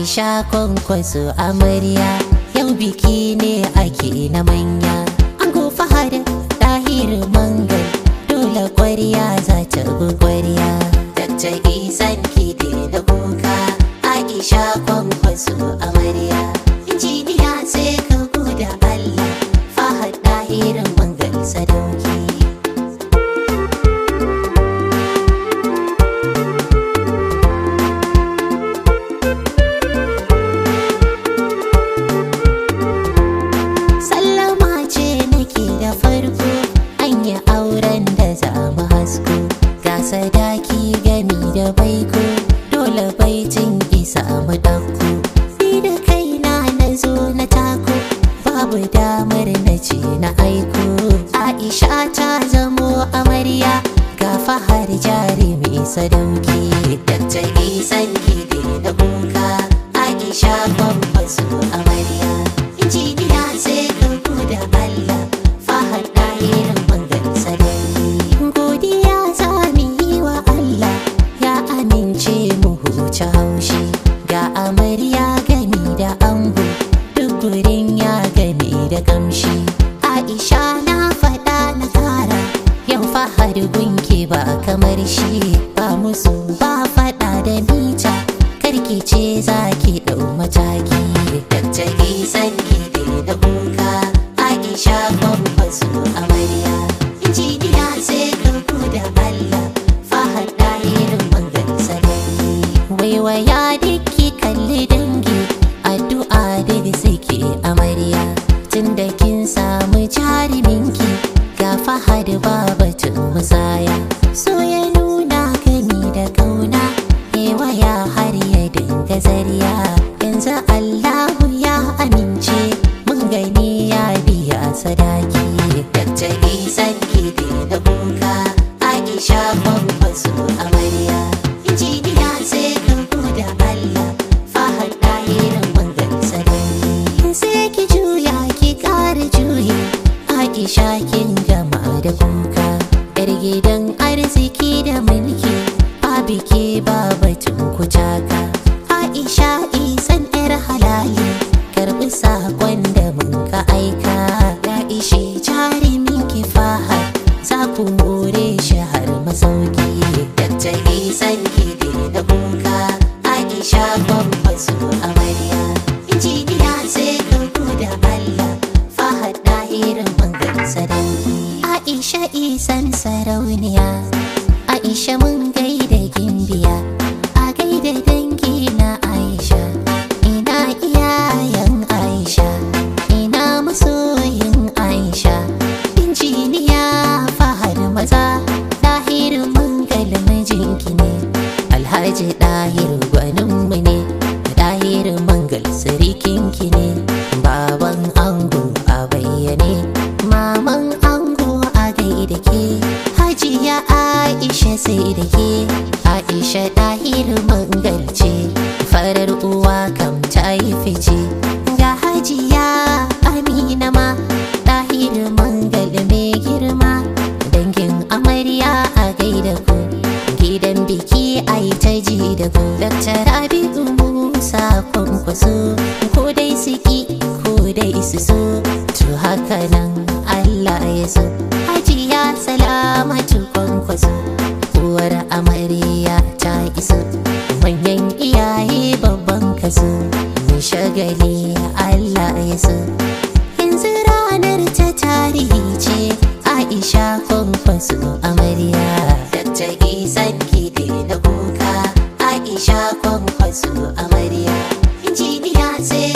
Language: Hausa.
Aisha Kwankwaso amarya, yau biki ne ake na manya. Ango Fahad Tahir Mangal, dole kwarya za ta bi kwarya. Dr. Isan Kide da kuka, Aisha Kwankwaso amarya. Injiniya sai ka goda Allah, Fahad Tahir Mangal sadauki. Sadaki gami da baiko, dole baitin isa mu ɗauko. Ni da kaina na zo na tako, babu damar na ce na aiko. Aisha ta zamo amarya, ga Fahad jarumi sadauki. Dr. Isan Kide da kuka, Aisha Kwankwaso amarya. Injiniya sai ka goda Allah, Fahad Tahir Mangal sadauki. Godiya haushi ga amarya gami da ango, duk gurin ya gami da kamshi. Aisha na faɗa na kara, yau Fahad gunki ba kamar shi. Ba musu ba faɗa da mita, karki ce za ki ɗau mataki. Dr. Isan Kide da kuka, Aisha Kwankwaso amarya. Injiniya sai ka goda Allah, Fahad Tahir Mangal sadauki. Waiwaya dukki kalli dangi, addu'a daga suke amarya. Tunda kin samu jaruminki, ga Fahad babatun musaya. So ya nuna gani da kauna, waya har ya dinga zariya. Yanzu Allahu ya amince, mun gani ya biya sadaki. Dr. Isan Kide da kuka, Aisha Kwankwaso amarya. Injiniya sai ka goda Allah, Fahad Tahir Mangal sadauki. Sai ki juya ki ƙara juyi, Aisha kin gama da kuka. Yar gidan arziki da mulki, ba biki ba batun kucaka. Aisha Isan yar halali, karɓi saƙon da mun ka aika. Ya ishe jarumin ki Fahad, za ku more shi har masauki. Dr. Isan Kide da kuka, Aisha Kwankwaso amarya. Injiniya sai ka goda Allah, Fahad Tahir Mangal sadauki. Aisha Isan sarauniya, Aisha mun gaida gimbiya, a gaida dangi na Aisha. Ina iyayen Aisha, ina masoyin Aisha. Injiniya Fahad maza, Tahir Mangal mijinki ne. Alhaji Tahir gwaninmu ne, Tahir Mangal sirikinki ne. Baban ango a bayyane, maman ango a gaida ke. Hajiya Aisha sai da ke, Aisha Tahir Mangal ce. Farar uwa kam ta yi fice, ga Hajiya Amina ma, Tahir Mangal mai girma. Dangin amarya a gaida ku, gidan biki ai ta ji da ku. Dr. Rabi'u Musa Kwankwaso, ko dai su ki ko dai su so, to haka nan Allah ya so. Hajiya Salamatu Kwankwaso, uwar amarya ta iso. Manyan iyaye babban kaso, mai shagali Allah ya so. Yanzu ranar ta tarihi ce, Aisha Kwankwaso amarya. Dr. Isan Kide da kuka, Aisha Kwankwaso amarya. Injiniya sai